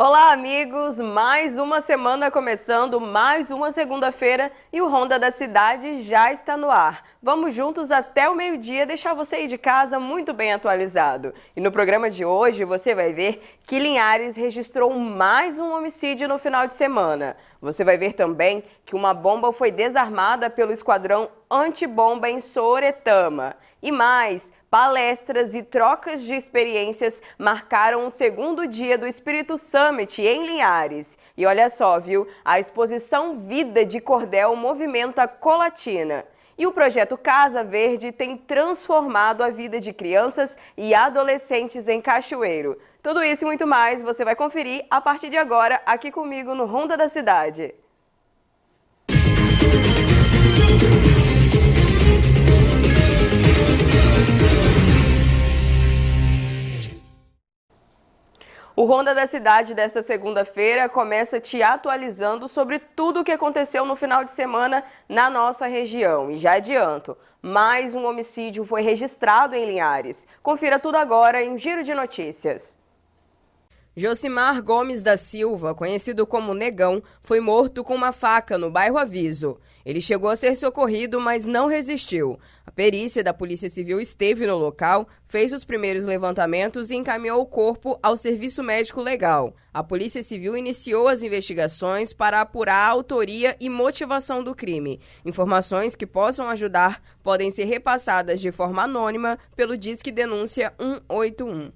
Olá, amigos! Mais uma semana começando, mais uma segunda-feira e o Ronda da Cidade já está no ar. Vamos juntos até o meio-dia deixar você ir de casa muito bem atualizado. E no programa de hoje você vai ver que Linhares registrou mais um homicídio no final de semana. Você vai ver também que uma bomba foi desarmada pelo esquadrão antibomba em Sooretama. E mais, palestras e trocas de experiências marcaram o segundo dia do Espírito Summit em Linhares. E olha só, viu? A exposição Vida de Cordel movimenta Colatina. E o projeto Casa Verde tem transformado a vida de crianças e adolescentes em Cachoeiro. Tudo isso e muito mais você vai conferir a partir de agora aqui comigo no Ronda da Cidade. O Ronda da Cidade desta segunda-feira começa te atualizando sobre tudo o que aconteceu no final de semana na nossa região. E já adianto, mais um homicídio foi registrado em Linhares. Confira tudo agora em Giro de Notícias. Josimar Gomes da Silva, conhecido como Negão, foi morto com uma faca no bairro Aviso. Ele chegou a ser socorrido, mas não resistiu. A perícia da Polícia Civil esteve no local, fez os primeiros levantamentos e encaminhou o corpo ao Serviço Médico Legal. A Polícia Civil iniciou as investigações para apurar a autoria e motivação do crime. Informações que possam ajudar podem ser repassadas de forma anônima pelo Disque Denúncia 181.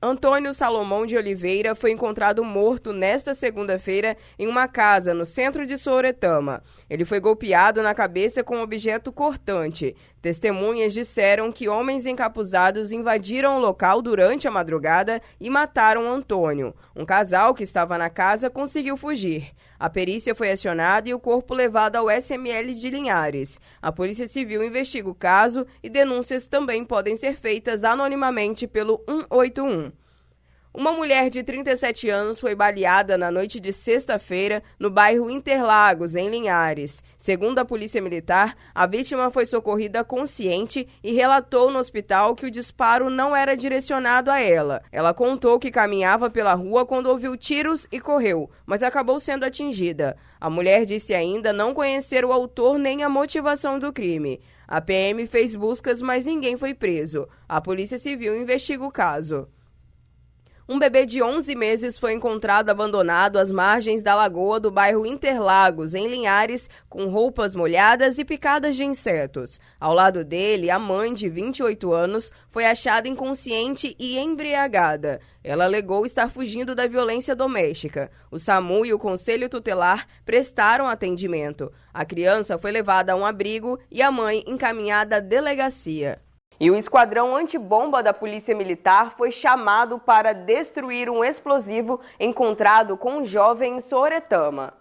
Antônio Salomão de Oliveira foi encontrado morto nesta segunda-feira em uma casa no centro de Sooretama. Ele foi golpeado na cabeça com um objeto cortante. Testemunhas disseram que homens encapuzados invadiram o local durante a madrugada e mataram Antônio. Um casal que estava na casa conseguiu fugir. A perícia foi acionada e o corpo levado ao SML de Linhares. A Polícia Civil investiga o caso e denúncias também podem ser feitas anonimamente pelo 181. Uma mulher de 37 anos foi baleada na noite de sexta-feira no bairro Interlagos, em Linhares. Segundo a Polícia Militar, a vítima foi socorrida consciente e relatou no hospital que o disparo não era direcionado a ela. Ela contou que caminhava pela rua quando ouviu tiros e correu, mas acabou sendo atingida. A mulher disse ainda não conhecer o autor nem a motivação do crime. A PM fez buscas, mas ninguém foi preso. A Polícia Civil investiga o caso. Um bebê de 11 meses foi encontrado abandonado às margens da lagoa do bairro Interlagos, em Linhares, com roupas molhadas e picadas de insetos. Ao lado dele, a mãe, de 28 anos, foi achada inconsciente e embriagada. Ela alegou estar fugindo da violência doméstica. O SAMU e o Conselho Tutelar prestaram atendimento. A criança foi levada a um abrigo e a mãe encaminhada à delegacia. E o esquadrão antibomba da Polícia Militar foi chamado para destruir um explosivo encontrado com um jovem em Sooretama.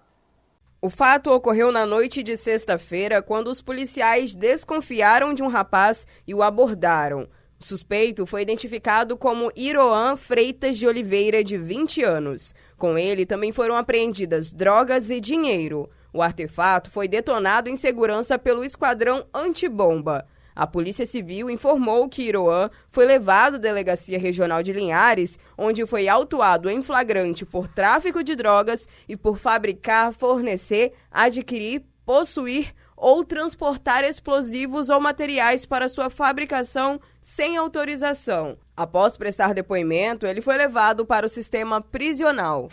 O fato ocorreu na noite de sexta-feira, quando os policiais desconfiaram de um rapaz e o abordaram. O suspeito foi identificado como Iroan Freitas de Oliveira, de 20 anos. Com ele também foram apreendidas drogas e dinheiro. O artefato foi detonado em segurança pelo esquadrão antibomba. A Polícia Civil informou que Iroan foi levado à Delegacia Regional de Linhares, onde foi autuado em flagrante por tráfico de drogas e por fabricar, fornecer, adquirir, possuir ou transportar explosivos ou materiais para sua fabricação sem autorização. Após prestar depoimento, ele foi levado para o sistema prisional.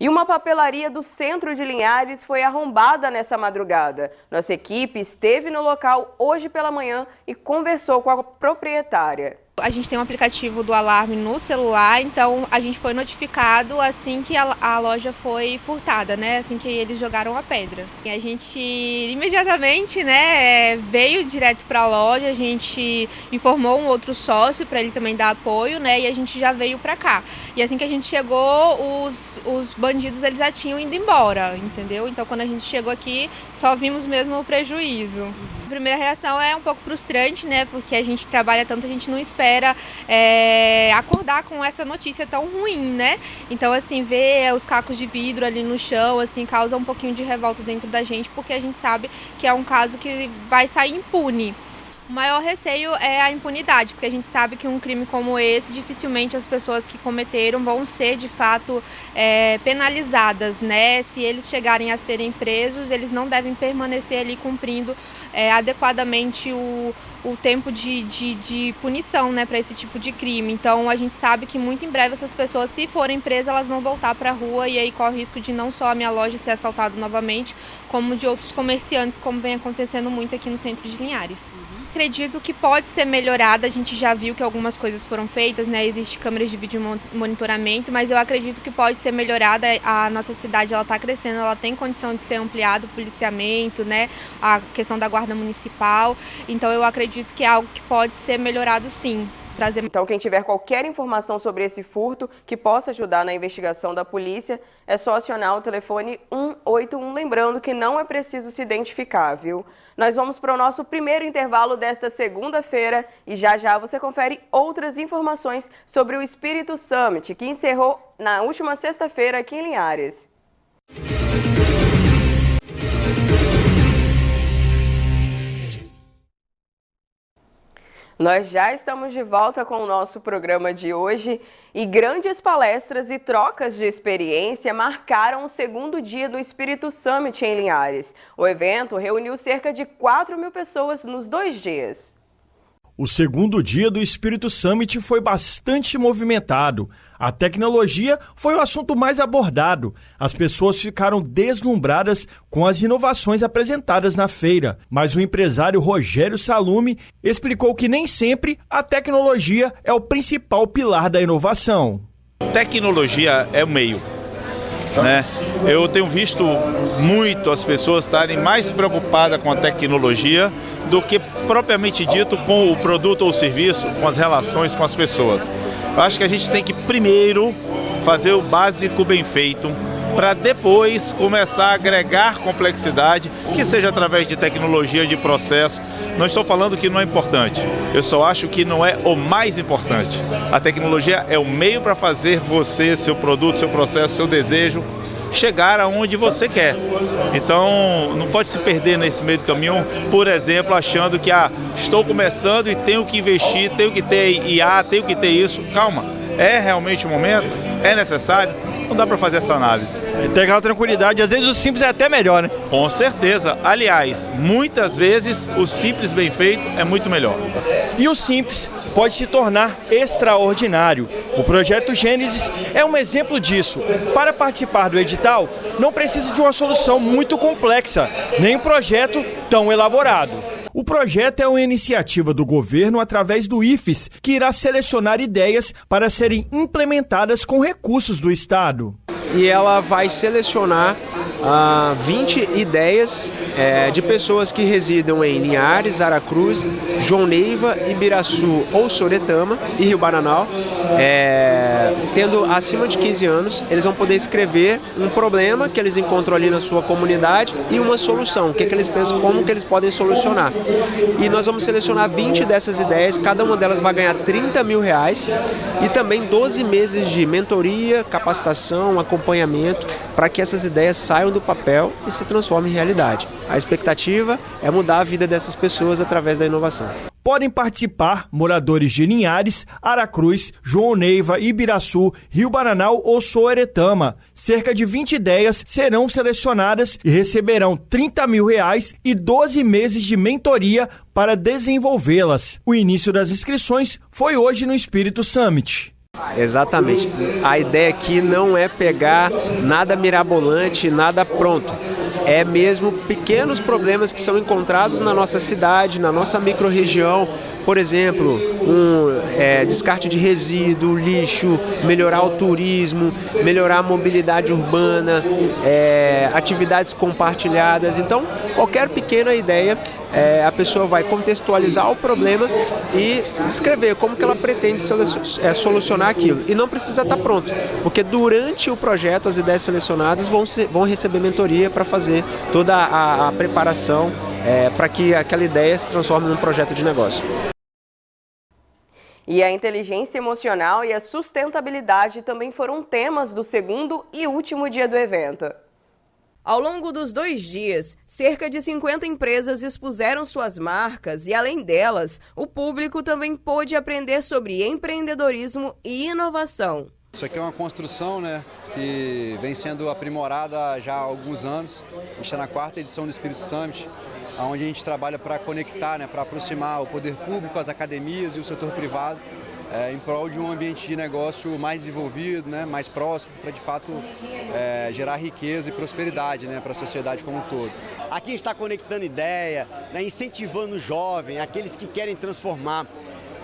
E uma papelaria do centro de Linhares foi arrombada nessa madrugada. Nossa equipe esteve no local hoje pela manhã e conversou com a proprietária. A gente tem um aplicativo do alarme no celular, então a gente foi notificado assim que a loja foi furtada, né? Assim que eles jogaram a pedra. E a gente imediatamente, né, veio direto para a loja, a gente informou um outro sócio para ele também dar apoio, né? E a gente já veio para cá. E assim que a gente chegou, os bandidos eles já tinham ido embora, entendeu? Então quando a gente chegou aqui, só vimos mesmo o prejuízo. A primeira reação é um pouco frustrante, né? Porque a gente trabalha tanto, a gente não espera acordar com essa notícia tão ruim, né? Então, assim, ver os cacos de vidro ali no chão, assim, causa um pouquinho de revolta dentro da gente, porque a gente sabe que é um caso que vai sair impune. O maior receio é a impunidade, porque a gente sabe que um crime como esse, dificilmente as pessoas que cometeram vão ser, de fato, penalizadas, né? Se eles chegarem a serem presos, eles não devem permanecer ali cumprindo adequadamente o tempo de punição, né, para esse tipo de crime. Então, a gente sabe que muito em breve essas pessoas, se forem presas, elas vão voltar para a rua e aí corre o risco de não só a minha loja ser assaltada novamente, como de outros comerciantes, como vem acontecendo muito aqui no centro de Linhares. Acredito que pode ser melhorada, a gente já viu que algumas coisas foram feitas, né? Existem câmeras de vídeo monitoramento, mas eu acredito que pode ser melhorada. A nossa cidade ela está crescendo, ela tem condição de ser ampliado o policiamento, né? A questão da guarda municipal, então eu acredito que é algo que pode ser melhorado sim. Então, quem tiver qualquer informação sobre esse furto que possa ajudar na investigação da polícia, é só acionar o telefone 181, lembrando que não é preciso se identificar, viu? Nós vamos para o nosso primeiro intervalo desta segunda-feira e já você confere outras informações sobre o Espírito Summit, que encerrou na última sexta-feira aqui em Linhares. Nós já estamos de volta com o nosso programa de hoje e grandes palestras e trocas de experiência marcaram o segundo dia do Espírito Summit em Linhares. O evento reuniu cerca de 4.000 pessoas nos 2 dias. O segundo dia do Espírito Summit foi bastante movimentado. A tecnologia foi o assunto mais abordado. As pessoas ficaram deslumbradas com as inovações apresentadas na feira. Mas o empresário Rogério Salume explicou que nem sempre a tecnologia é o principal pilar da inovação. Tecnologia é o meio, né? Eu tenho visto muito as pessoas estarem mais preocupadas com a tecnologia do que propriamente dito com o produto ou serviço, com as relações com as pessoas. Eu acho que a gente tem que primeiro fazer o básico bem feito, para depois começar a agregar complexidade, que seja através de tecnologia, de processo. Não estou falando que não é importante, eu só acho que não é o mais importante. A tecnologia é o meio para fazer você, seu produto, seu processo, seu desejo, chegar aonde você quer. Então, não pode se perder nesse meio do caminho, por exemplo, achando que estou começando e tenho que investir, tenho que ter IA, tenho que ter isso. Calma, é realmente o momento? É necessário? Não dá para fazer essa análise. E ter aquela tranquilidade, às vezes o simples é até melhor, né? Com certeza. Aliás, muitas vezes o simples bem feito é muito melhor. E o simples pode se tornar extraordinário. O projeto Gênesis é um exemplo disso. Para participar do edital, não precisa de uma solução muito complexa, nem um projeto tão elaborado. O projeto é uma iniciativa do governo através do IFES, que irá selecionar ideias para serem implementadas com recursos do Estado. E ela vai selecionar 20 ideias de pessoas que residam em Linhares, Aracruz, João Neiva, Ibiraçu ou Soretama e Rio Bananal. Tendo acima de 15 anos, eles vão poder escrever um problema que eles encontram ali na sua comunidade e uma solução, o que eles pensam, como que eles podem solucionar. E nós vamos selecionar 20 dessas ideias, cada uma delas vai ganhar R$30 mil e também 12 meses de mentoria, capacitação, acompanhamento, para que essas ideias saiam do papel e se transformem em realidade. A expectativa é mudar a vida dessas pessoas através da inovação. Podem participar moradores de Linhares, Aracruz, João Neiva, Ibiraçu, Rio Bananal ou Soretama. Cerca de 20 ideias serão selecionadas e receberão R$30 mil e 12 meses de mentoria para desenvolvê-las. O início das inscrições foi hoje no Espírito Summit. Exatamente. A ideia aqui não é pegar nada mirabolante, nada pronto. É mesmo pequenos problemas que são encontrados na nossa cidade, na nossa microrregião. Por exemplo, descarte de resíduo, lixo, melhorar o turismo, melhorar a mobilidade urbana, atividades compartilhadas. Então, qualquer pequena ideia, a pessoa vai contextualizar o problema e escrever como que ela pretende solucionar aquilo. E não precisa estar pronto, porque durante o projeto as ideias selecionadas vão receber mentoria para fazer toda a preparação para que aquela ideia se transforme num projeto de negócio. E a inteligência emocional e a sustentabilidade também foram temas do segundo e último dia do evento. Ao longo dos 2 dias, cerca de 50 empresas expuseram suas marcas e, além delas, o público também pôde aprender sobre empreendedorismo e inovação. Isso aqui é uma construção, né, que vem sendo aprimorada já há alguns anos. A gente está na 4ª edição do Spirit Summit, onde a gente trabalha para conectar, né, para aproximar o poder público, as academias e o setor privado, em prol de um ambiente de negócio mais desenvolvido, né, mais próximo, para de fato gerar riqueza e prosperidade, né, para a sociedade como um todo. Aqui a gente está conectando ideia, né, incentivando o jovem, aqueles que querem transformar.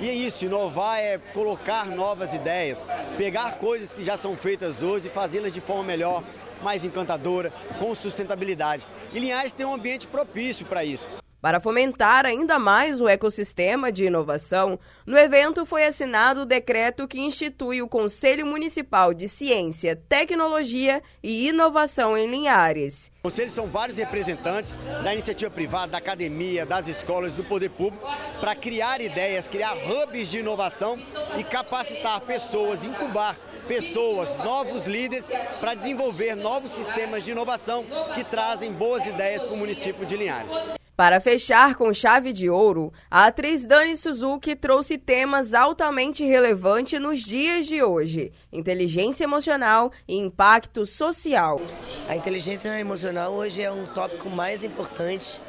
E é isso, inovar é colocar novas ideias, pegar coisas que já são feitas hoje e fazê-las de forma melhor, mais encantadora, com sustentabilidade. E Linhares tem um ambiente propício para isso. Para fomentar ainda mais o ecossistema de inovação, no evento foi assinado o decreto que institui o Conselho Municipal de Ciência, Tecnologia e Inovação em Linhares. O conselho são vários representantes da iniciativa privada, da academia, das escolas, do poder público, para criar ideias, criar hubs de inovação e capacitar pessoas, incubar pessoas, novos líderes, para desenvolver novos sistemas de inovação que trazem boas ideias para o município de Linhares. Para fechar com chave de ouro, a atriz Dani Suzuki trouxe temas altamente relevantes nos dias de hoje: inteligência emocional e impacto social. A inteligência emocional hoje é um tópico mais importante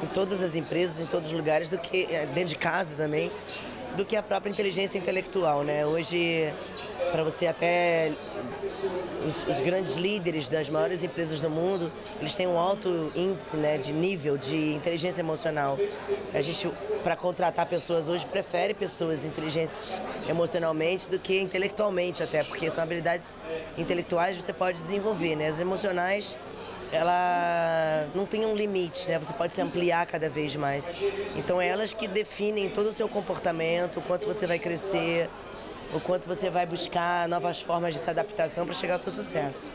em todas as empresas, em todos os lugares, do que dentro de casa também, do que a própria inteligência intelectual, né? Hoje, para você até os grandes líderes das maiores empresas do mundo, eles têm um alto índice, né, de nível de inteligência emocional. A gente, para contratar pessoas hoje, prefere pessoas inteligentes emocionalmente do que intelectualmente até, porque são habilidades intelectuais que você pode desenvolver, né? As emocionais, ela não tem um limite, né? Você pode se ampliar cada vez mais. Então, é elas que definem todo o seu comportamento, o quanto você vai crescer, o quanto você vai buscar novas formas de se adaptação para chegar ao seu sucesso.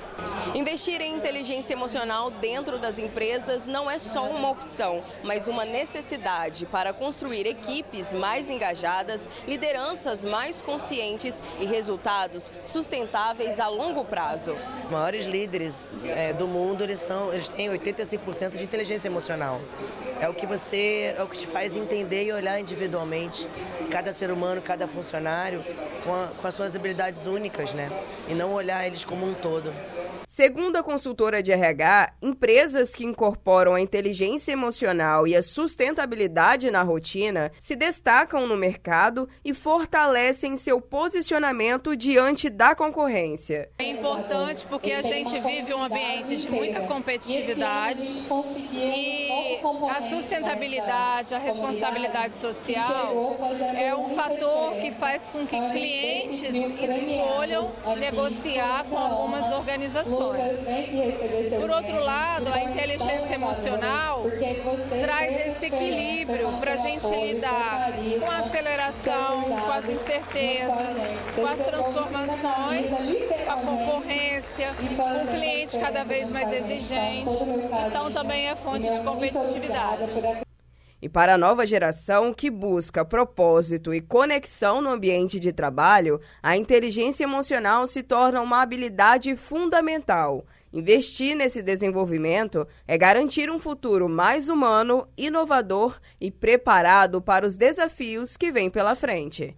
Investir em inteligência emocional dentro das empresas não é só uma opção, mas uma necessidade para construir equipes mais engajadas, lideranças mais conscientes e resultados sustentáveis a longo prazo. Os maiores líderes do mundo, eles têm 85% de inteligência emocional. É o que te faz entender e olhar individualmente cada ser humano, cada funcionário, com as suas habilidades únicas, né? E não olhar eles como um todo. Segundo a consultora de RH, empresas que incorporam a inteligência emocional e a sustentabilidade na rotina se destacam no mercado e fortalecem seu posicionamento diante da concorrência. É importante porque a gente vive um ambiente de muita competitividade e a sustentabilidade, a responsabilidade social é um fator que faz com que clientes escolham negociar com algumas organizações. Por outro lado, a inteligência emocional traz esse equilíbrio para a gente lidar com a aceleração, com as incertezas, com as transformações, com a concorrência, com o cliente cada vez mais exigente. Então, também é fonte de competitividade. E para a nova geração que busca propósito e conexão no ambiente de trabalho, a inteligência emocional se torna uma habilidade fundamental. Investir nesse desenvolvimento é garantir um futuro mais humano, inovador e preparado para os desafios que vêm pela frente.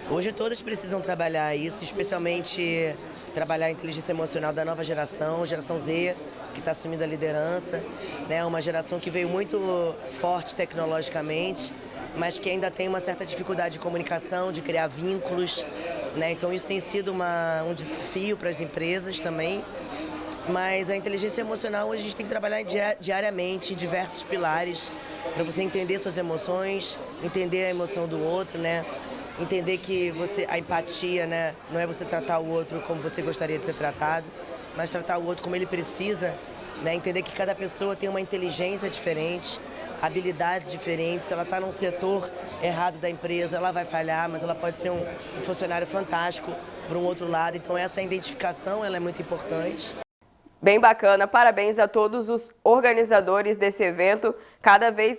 Hoje todas precisam trabalhar isso, especialmente trabalhar a inteligência emocional da nova geração Z, que está assumindo a liderança, né? Uma geração que veio muito forte tecnologicamente, mas que ainda tem uma certa dificuldade de comunicação, de criar vínculos, né? Então isso tem sido um desafio para as empresas também. Mas a inteligência emocional hoje a gente tem que trabalhar diariamente em diversos pilares para você entender suas emoções, entender a emoção do outro, né? Entender que a empatia, né, não é você tratar o outro como você gostaria de ser tratado, mas tratar o outro como ele precisa, né? Entender que cada pessoa tem uma inteligência diferente, habilidades diferentes. Se ela está num setor errado da empresa, ela vai falhar, mas ela pode ser um funcionário fantástico por um outro lado. Então essa identificação ela é muito importante. Bem bacana, parabéns a todos os organizadores desse evento,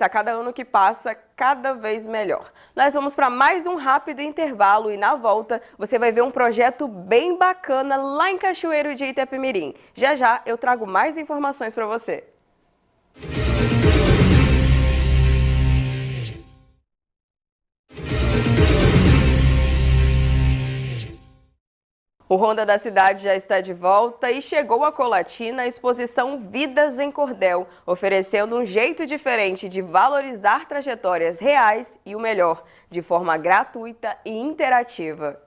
a cada ano que passa, cada vez melhor. Nós vamos para mais um rápido intervalo e na volta você vai ver um projeto bem bacana lá em Cachoeiro de Itapemirim. Já já eu trago mais informações para você. O Ronda da Cidade já está de volta e chegou a Colatina a exposição Vidas em Cordel, oferecendo um jeito diferente de valorizar trajetórias reais e o melhor, de forma gratuita e interativa.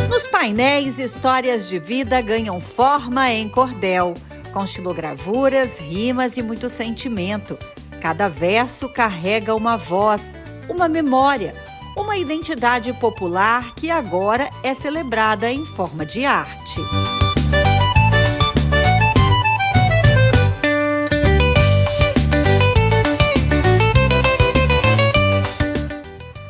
Nos painéis, histórias de vida ganham forma em cordel, com xilogravuras, rimas e muito sentimento. Cada verso carrega uma voz, uma memória, uma identidade popular que agora é celebrada em forma de arte.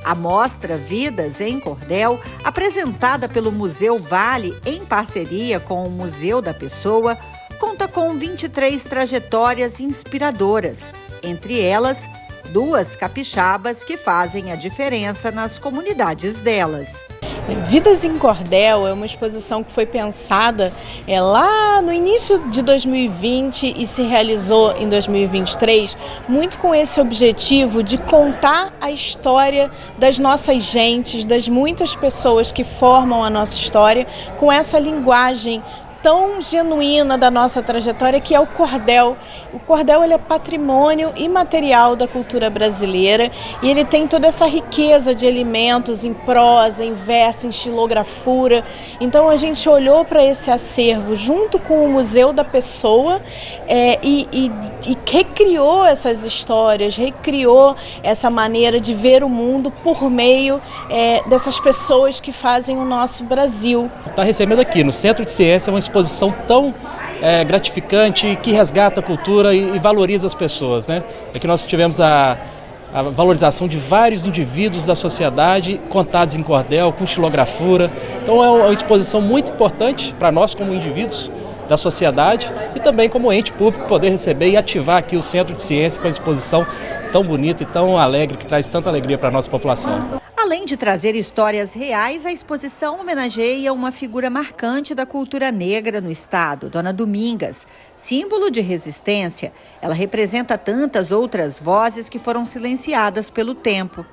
A mostra Vidas em Cordel, apresentada pelo Museu Vale em parceria com o Museu da Pessoa, conta com 23 trajetórias inspiradoras, entre elas 2 capixabas que fazem a diferença nas comunidades delas. Vidas em Cordel é uma exposição que foi pensada lá no início de 2020 e se realizou em 2023, muito com esse objetivo de contar a história das nossas gentes, das muitas pessoas que formam a nossa história, com essa linguagem tão genuína da nossa trajetória, que é o cordel. O cordel ele é patrimônio imaterial da cultura brasileira e ele tem toda essa riqueza de elementos em prosa, em verso, em xilografura. Então a gente olhou para esse acervo junto com o Museu da Pessoa e recriou essas histórias, recriou essa maneira de ver o mundo por meio dessas pessoas que fazem o nosso Brasil. Está recebendo aqui no Centro de Ciência uma exposição tão gratificante, que resgata a cultura e valoriza as pessoas, né? Aqui nós tivemos a valorização de vários indivíduos da sociedade, contados em cordel, com xilografura. Então é uma exposição muito importante para nós como indivíduos da sociedade e também como ente público poder receber e ativar aqui o Centro de Ciência com a exposição tão bonita e tão alegre, que traz tanta alegria para a nossa população. Além de trazer histórias reais, a exposição homenageia uma figura marcante da cultura negra no estado, Dona Domingas. Símbolo de resistência, ela representa tantas outras vozes que foram silenciadas pelo tempo.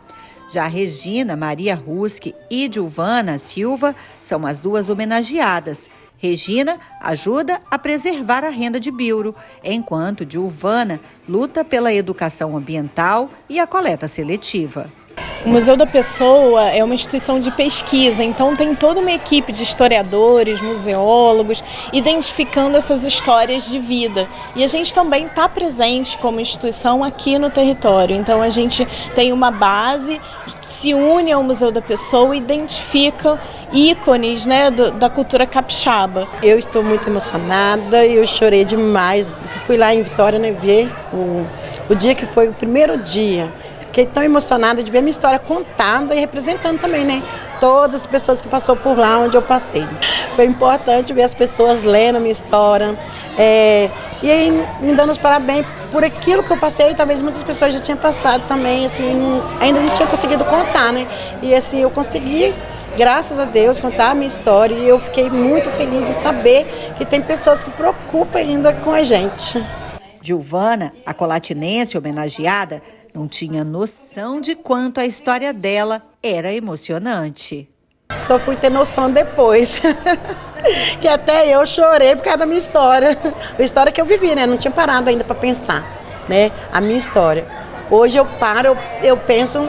Já Regina Maria Ruski e Dilvana Silva são as 2 homenageadas. Regina ajuda a preservar a renda de Bilro, enquanto Dilvana luta pela educação ambiental e a coleta seletiva. O Museu da Pessoa é uma instituição de pesquisa, então tem toda uma equipe de historiadores, museólogos, identificando essas histórias de vida. E a gente também está presente como instituição aqui no território, então a gente tem uma base, se une ao Museu da Pessoa e identifica ícones, né, da cultura capixaba. Eu estou muito emocionada, eu chorei demais. Fui lá em Vitória, né, ver o dia que foi o primeiro dia. Fiquei tão emocionada de ver minha história contada e representando também, né? Todas as pessoas que passaram por lá onde eu passei. Foi importante ver as pessoas lendo a minha história e aí me dando os parabéns por aquilo que eu passei. Talvez muitas pessoas já tinham passado também, assim, ainda não tinha conseguido contar, né? E assim, eu consegui, graças a Deus, contar a minha história e eu fiquei muito feliz em saber que tem pessoas que preocupam ainda com a gente. Dilvana, a colatinense homenageada, não tinha noção de quanto a história dela era emocionante. Só fui ter noção depois, que até eu chorei por causa da minha história. A história que eu vivi, né? Não tinha parado ainda para pensar, né? A minha história. Hoje eu paro, eu penso,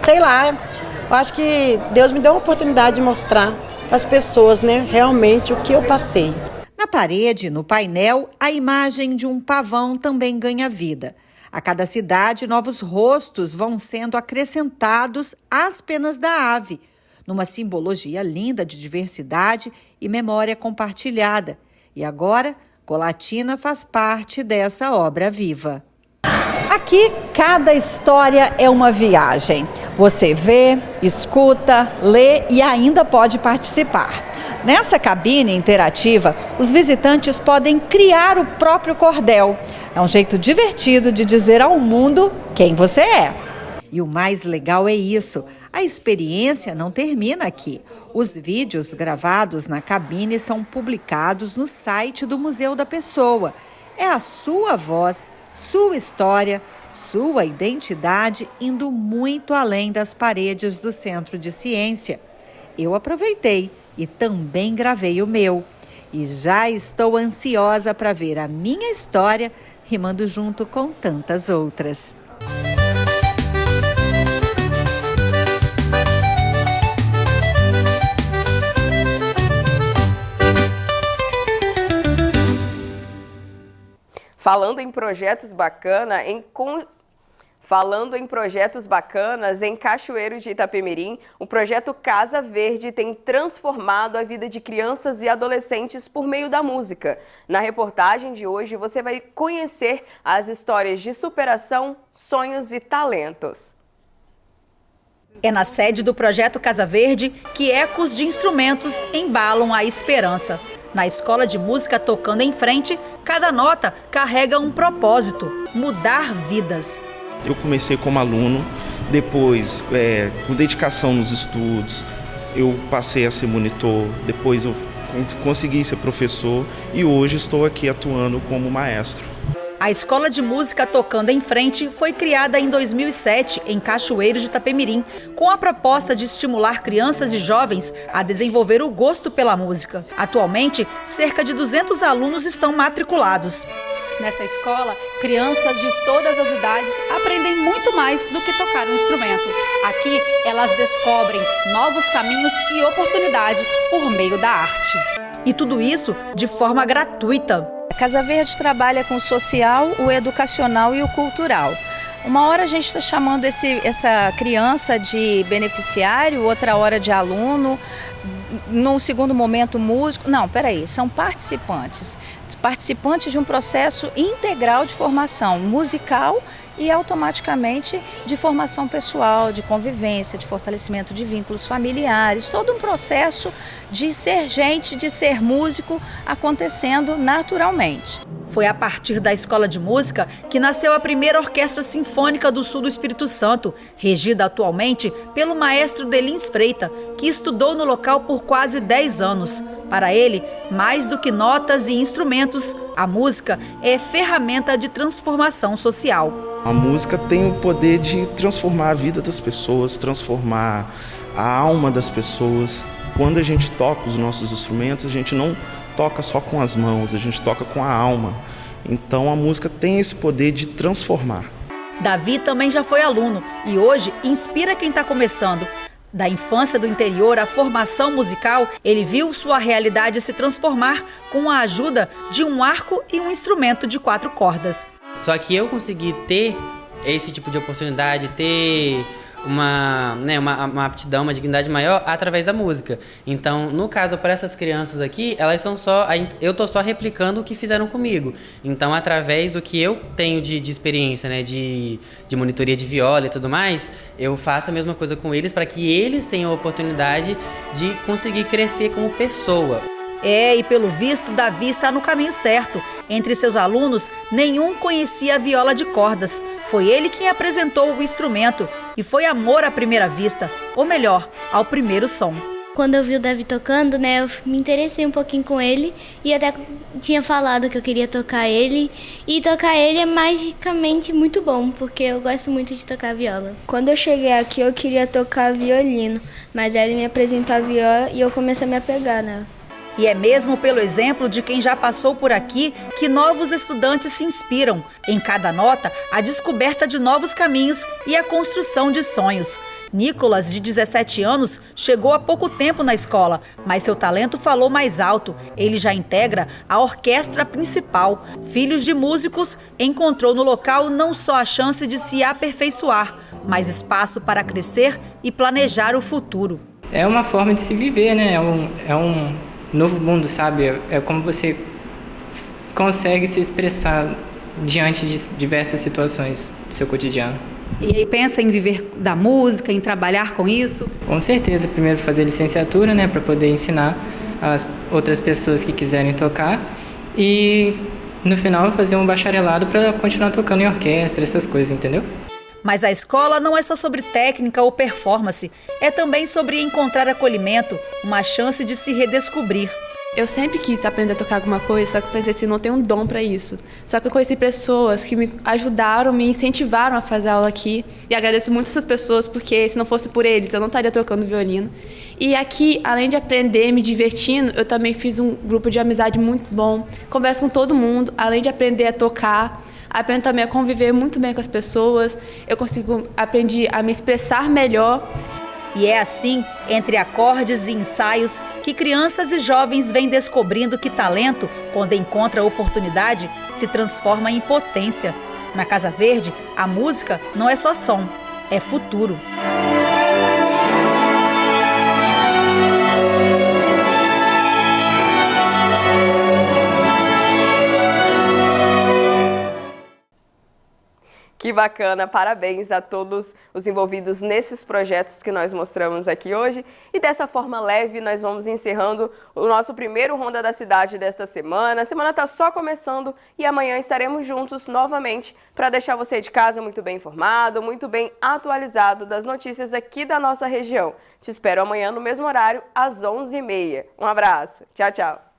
sei lá, eu acho que Deus me deu uma oportunidade de mostrar para as pessoas, né? Realmente o que eu passei. Na parede, no painel, a imagem de um pavão também ganha vida. A cada cidade, novos rostos vão sendo acrescentados às penas da ave, numa simbologia linda de diversidade e memória compartilhada. E agora, Colatina faz parte dessa obra viva. A Aqui, cada história é uma viagem. Você vê, escuta, lê e ainda pode participar. Nessa cabine interativa, os visitantes podem criar o próprio cordel. É um jeito divertido de dizer ao mundo quem você é. E o mais legal é isso, a experiência não termina aqui. Os vídeos gravados na cabine são publicados no site do Museu da Pessoa. É a sua voz, sua história, sua identidade indo muito além das paredes do Centro de Ciência. Eu aproveitei e também gravei o meu. E já estou ansiosa para ver a minha história rimando junto com tantas outras. Falando em projetos bacanas, em Cachoeiro de Itapemirim, o projeto Casa Verde tem transformado a vida de crianças e adolescentes por meio da música. Na reportagem de hoje, você vai conhecer as histórias de superação, sonhos e talentos. É na sede do projeto Casa Verde que ecos de instrumentos embalam a esperança. Na escola de música Tocando em Frente, cada nota carrega um propósito: mudar vidas. Eu comecei como aluno, depois, com dedicação nos estudos, eu passei a ser monitor, depois eu consegui ser professor e hoje estou aqui atuando como maestro. A Escola de Música Tocando em Frente foi criada em 2007 em Cachoeiro de Itapemirim, com a proposta de estimular crianças e jovens a desenvolver o gosto pela música. Atualmente, cerca de 200 alunos estão matriculados. Nessa escola, crianças de todas as idades aprendem muito mais do que tocar um instrumento. Aqui, elas descobrem novos caminhos e oportunidade por meio da arte. E tudo isso de forma gratuita. A Casa Verde trabalha com o social, o educacional e o cultural. Uma hora a gente está chamando essa criança de beneficiário, outra hora de aluno, num segundo momento músico. Não, peraí, são participantes de um processo integral de formação musical e automaticamente de formação pessoal, de convivência, de fortalecimento de vínculos familiares, todo um processo de ser gente, de ser músico acontecendo naturalmente. Foi a partir da Escola de Música que nasceu a primeira Orquestra Sinfônica do Sul do Espírito Santo, regida atualmente pelo maestro Delins Freita, que estudou no local por quase 10 anos. Para ele, mais do que notas e instrumentos, a música é ferramenta de transformação social. A música tem o poder de transformar a vida das pessoas, transformar a alma das pessoas. Quando a gente toca os nossos instrumentos, a gente não toca só com as mãos, a gente toca com a alma. Então a música tem esse poder de transformar. Davi também já foi aluno e hoje inspira quem está começando. Da infância do interior à formação musical, ele viu sua realidade se transformar com a ajuda de um arco e um instrumento de 4 cordas. Só que eu consegui ter esse tipo de oportunidade, ter uma aptidão, uma dignidade maior através da música. Então, no caso, para essas crianças aqui, elas são eu estou só replicando o que fizeram comigo. Então, através do que eu tenho de experiência, né, de monitoria de viola e tudo mais, eu faço a mesma coisa com eles para que eles tenham a oportunidade de conseguir crescer como pessoa. E pelo visto, Davi está no caminho certo. Entre seus alunos, nenhum conhecia a viola de cordas. Foi ele quem apresentou o instrumento e foi amor à primeira vista, ou melhor, ao primeiro som. Quando eu vi o Davi tocando, né, eu me interessei um pouquinho com ele e até tinha falado que eu queria tocar ele. E tocar ele é magicamente muito bom, porque eu gosto muito de tocar viola. Quando eu cheguei aqui, eu queria tocar violino, mas ele me apresentou a viola e eu comecei a me apegar nela. E é mesmo pelo exemplo de quem já passou por aqui que novos estudantes se inspiram. Em cada nota, a descoberta de novos caminhos e a construção de sonhos. Nicolas, de 17 anos, chegou há pouco tempo na escola, mas seu talento falou mais alto. Ele já integra a orquestra principal. Filhos de músicos, encontrou no local não só a chance de se aperfeiçoar, mas espaço para crescer e planejar o futuro. É uma forma de se viver, né? É um novo mundo, sabe? É como você consegue se expressar diante de diversas situações do seu cotidiano. E aí pensa em viver da música, em trabalhar com isso? Com certeza, primeiro fazer licenciatura, né, para poder ensinar as outras pessoas que quiserem tocar e no final fazer um bacharelado para continuar tocando em orquestra, essas coisas, entendeu? Mas a escola não é só sobre técnica ou performance, é também sobre encontrar acolhimento, uma chance de se redescobrir. Eu sempre quis aprender a tocar alguma coisa, só que eu pensei assim, não tenho um dom para isso. Só que eu conheci pessoas que me ajudaram, me incentivaram a fazer aula aqui. E agradeço muito essas pessoas, porque se não fosse por eles, eu não estaria tocando violino. E aqui, além de aprender, me divertindo, eu também fiz um grupo de amizade muito bom. Converso com todo mundo, além de aprender a tocar, aprendo também a conviver muito bem com as pessoas. Aprendi a me expressar melhor. E é assim, entre acordes e ensaios, que crianças e jovens vêm descobrindo que talento, quando encontra a oportunidade, se transforma em potência. Na Casa Verde, a música não é só som, é futuro. Que bacana, parabéns a todos os envolvidos nesses projetos que nós mostramos aqui hoje. E dessa forma leve, nós vamos encerrando o nosso primeiro Ronda da Cidade desta semana. A semana está só começando e amanhã estaremos juntos novamente para deixar você de casa muito bem informado, muito bem atualizado das notícias aqui da nossa região. Te espero amanhã no mesmo horário, às 11h30. Um abraço, tchau, tchau.